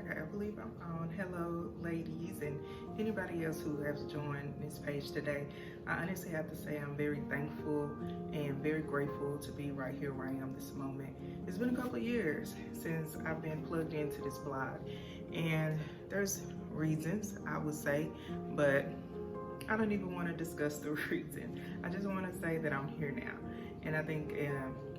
Okay, I believe I'm on. Hello, ladies, and anybody else who has joined this page today. I honestly have to say I'm very thankful and very grateful to be right here where I am this moment. It's been a couple of years since I've been plugged into this blog, and there's reasons, I would say, but I don't even want to discuss the reason. I just want to say that I'm here now, and I think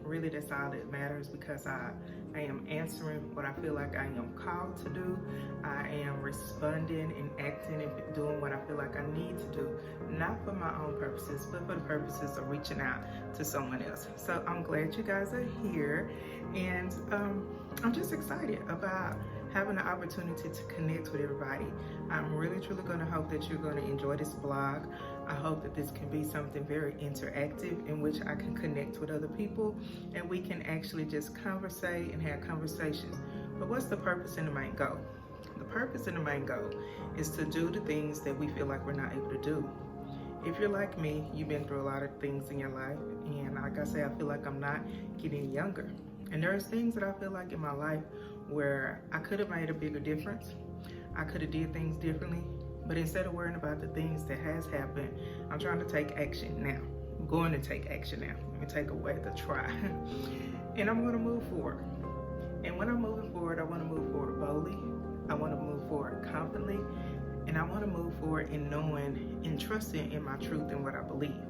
really that's all that matters, because I am answering what I feel like I am called to do. I am responding and acting and doing what I feel like I need to do, not for my own purposes, but for the purposes of reaching out to someone else. So I'm glad you guys are here, and I'm just excited about having the opportunity to connect with everybody. I'm really truly going to hope that you're going to enjoy this blog. I hope that this can be something very interactive in which I can connect with other people and we can actually just conversate and have conversations. But what's the purpose and the main goal? The purpose and the main goal is to do the things that we feel like we're not able to do. If you're like me, you've been through a lot of things in your life, and like I say, I feel like I'm not getting younger. And there's things that I feel like in my life where I could have made a bigger difference. I could have did things differently, but instead of worrying about the things that has happened, I'm trying to take action now. I'm going to take action now. Let me take away the try. And I'm going to move forward. And when I'm moving forward, I want to move forward boldly. I want to move forward confidently. And I want to move forward in knowing and trusting in my truth and what I believe.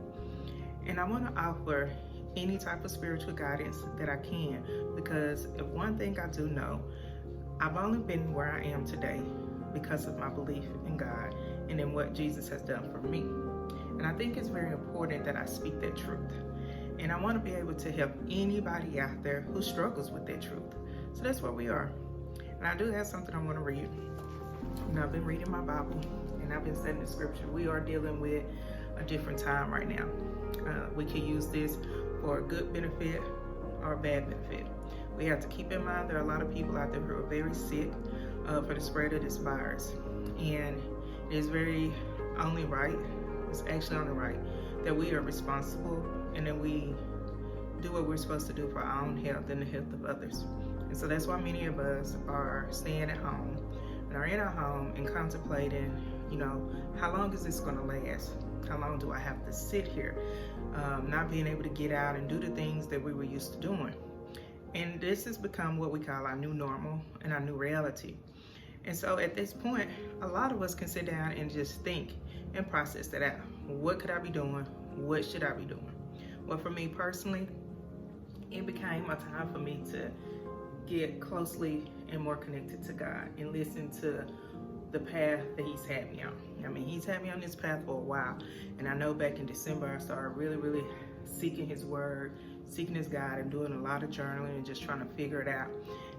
And I want to offer any type of spiritual guidance that I can, because if one thing I do know, I've only been where I am today because of my belief in God and in what Jesus has done for me. And I think it's very important that I speak that truth. And I want to be able to help anybody out there who struggles with that truth. So that's where we are. And I do have something I want to read. And I've been reading my Bible and I've been studying the scripture. We are dealing with a different time right now. We can use this for a good benefit or a bad benefit. We have to keep in mind there are a lot of people out there who are very sick for the spread of this virus. And it is very only right, it's actually only right, that we are responsible and that we do what we're supposed to do for our own health and the health of others. And so that's why many of us are staying at home and are in our home and contemplating, how long is this going to last? How long do I have to sit here? Not being able to get out and do the things that we were used to doing. And this has become what we call our new normal and our new reality. And so at this point, a lot of us can sit down and just think and process that out. What could I be doing? What should I be doing? Well, for me personally, it became a time for me to get closely and more connected to God and listen to the path that He's had me on. I mean, He's had me on this path for a while. And I know back in December, I started really seeking His word, seeking His guide, and doing a lot of journaling and just trying to figure it out.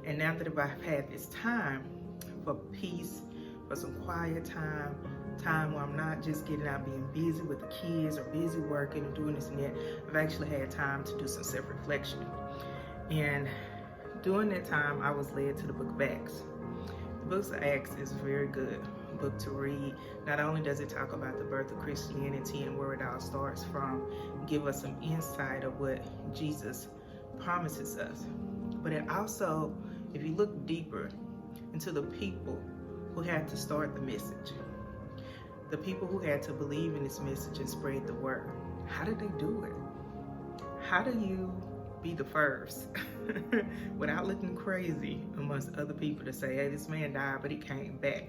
And now that I've had this time for peace, for some quiet time where I'm not just getting out being busy with the kids or busy working and doing this and that, I've actually had time to do some self-reflection. And during that time, I was led to the book of Acts. The book of Acts is a very good book to read. Not only does it talk about the birth of Christianity and where it all starts from, give us some insight of what Jesus promises us, but it also, if you look deeper into the people who had to start the message, the people who had to believe in this message and spread the word, how did they do it? How do you be the first without looking crazy amongst other people to say, hey, this man died, but he came back?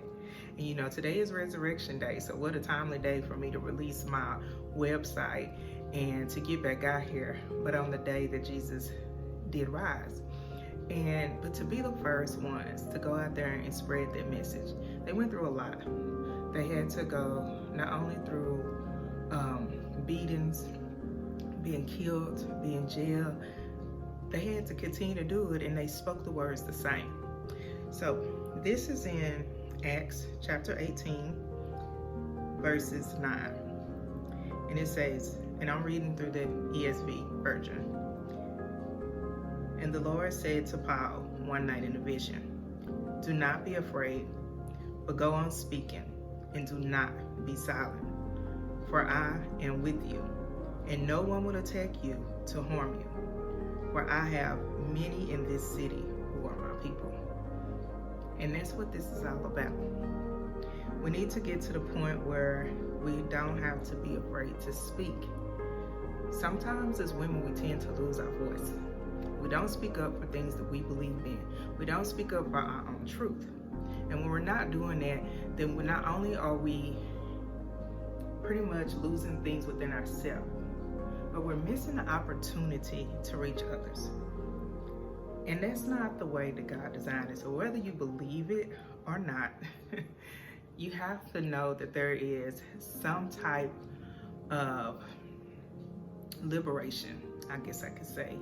And today is Resurrection Day, so what a timely day for me to release my website and to get back out here, but on the day that Jesus did rise. But to be the first ones to go out there and spread that message, they went through a lot. They had to go not only through beatings, being killed, being jailed. They had to continue to do it, and they spoke the words the same. So this is in Acts chapter 18, verses 9. And it says, and I'm reading through the ESV version. And the Lord said to Paul one night in a vision, do not be afraid, but go on speaking, and do not be silent. For I am with you, and no one will attack you to harm you. For I have many in this city who are my people. And that's what this is all about. We need to get to the point where we don't have to be afraid to speak. Sometimes as women, we tend to lose our voice. We don't speak up for things that we believe in. We don't speak up for our own truth. And when we're not doing that, then not only are we pretty much losing things within ourselves, but we're missing the opportunity to reach others. And that's not the way that God designed it. So whether you believe it or not, you have to know that there is some type of liberation, I guess I could say,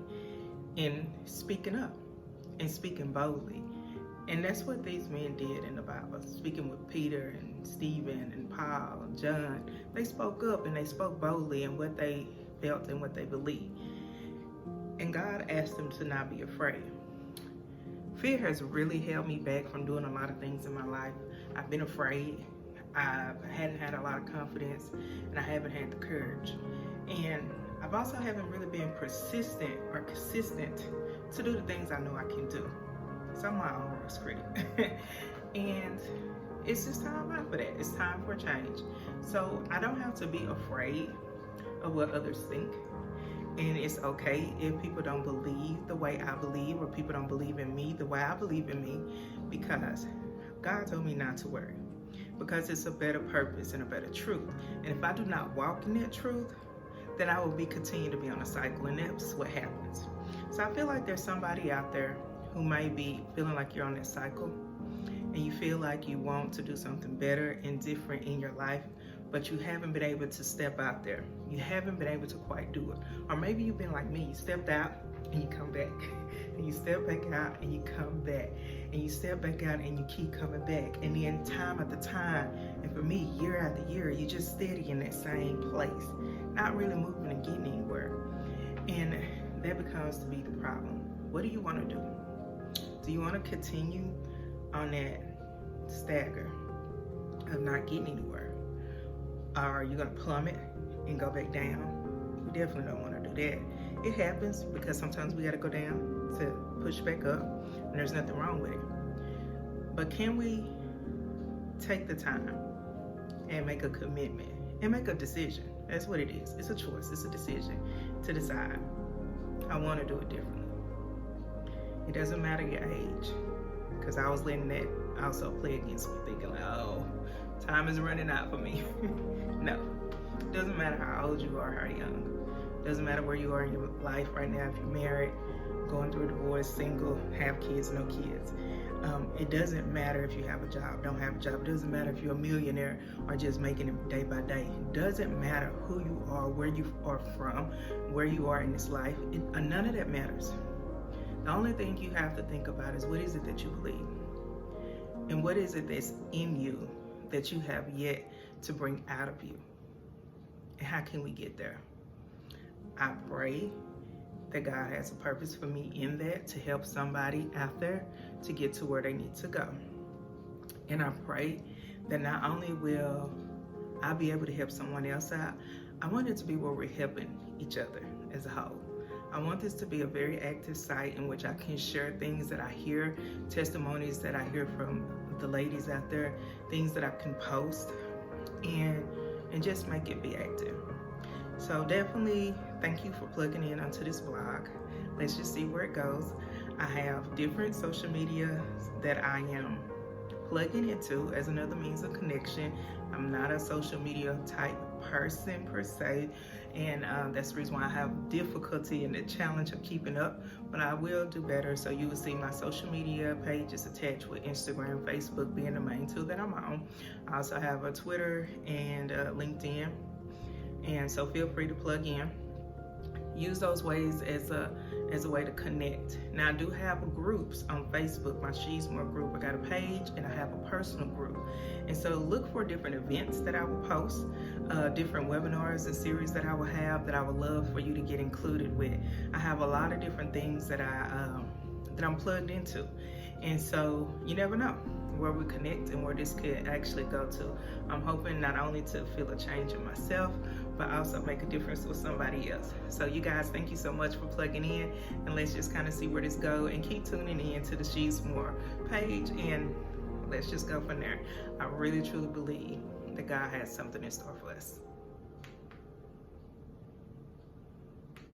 in speaking up and speaking boldly. And that's what these men did in the Bible. Speaking with Peter and Stephen and Paul and John, they spoke up and they spoke boldly in what they felt and what they believed. And God asked them to not be afraid. Fear has really held me back from doing a lot of things in my life. I've been afraid. I hadn't had a lot of confidence, and I haven't had the courage. And I've also haven't really been persistent or consistent to do the things I know I can do. So I'm my own worst critic. And it's just time out for that. It's time for a change. So I don't have to be afraid of what others think. And it's okay if people don't believe the way I believe, or people don't believe in me the way I believe in me, because God told me not to worry, because it's a better purpose and a better truth. And if I do not walk in that truth, then I will continue to be on a cycle, and that's what happens. So I feel like there's somebody out there who may be feeling like you're on that cycle, and you feel like you want to do something better and different in your life, but you haven't been able to step out there. You haven't been able to quite do it. Or maybe you've been like me, you stepped out and you come back, and you step back out and you come back, and you step back out and you keep coming back. And then time after time, and for me, year after year, you're just steady in that same place, not really moving and getting anywhere. And that becomes to be the problem. What do you want to do? Do you want to continue on that stagger of not getting anywhere? Or are you going to plummet and go back down? We definitely don't want to do that. It happens because sometimes we got to go down to push back up, and there's nothing wrong with it. But can we take the time and make a commitment and make a decision? That's what it is. It's a choice. It's a decision to decide, I want to do it differently. It doesn't matter your age, because I was letting that also play against me, thinking like, oh, time is running out for me. No, it doesn't matter how old you are, how young. It doesn't matter where you are in your life right now, if you're married, going through a divorce, single, have kids, no kids. It doesn't matter if you have a job, don't have a job. It doesn't matter if you're a millionaire or just making it day by day. It doesn't matter who you are, where you are from, where you are in this life. None of that matters. The only thing you have to think about is, what is it that you believe? And what is it that's in you that you have yet to bring out of you? And how can we get there? I pray that God has a purpose for me in that, to help somebody out there to get to where they need to go. And I pray that not only will I be able to help someone else out, I want it to be where we're helping each other as a whole. I want this to be a very active site in which I can share things that I hear, testimonies that I hear from the ladies out there, things that I can post, and just make it be active. So definitely thank you for plugging in onto this blog. Let's just see where it goes. I have different social media that I am plugging into as another means of connection. I'm not a social media type person per se, and that's the reason why I have difficulty and the challenge of keeping up, but I will do better. So you will see my social media pages attached, with Instagram, Facebook being the main two that I'm on. I also have a Twitter and LinkedIn, and so feel free to plug in. Use those ways as a way to connect. Now I do have groups on Facebook, my She's More group. I got a page and I have a personal group. And so look for different events that I will post, different webinars and series that I will have that I would love for you to get included with. I have a lot of different things that I'm plugged into. And so you never know where we connect and where this could actually go to. I'm hoping not only to feel a change in myself, but also make a difference with somebody else. So you guys, thank you so much for plugging in, and let's just kind of see where this go, and keep tuning in to the She's More page, and let's just go from there. I really truly believe that God has something in store for us.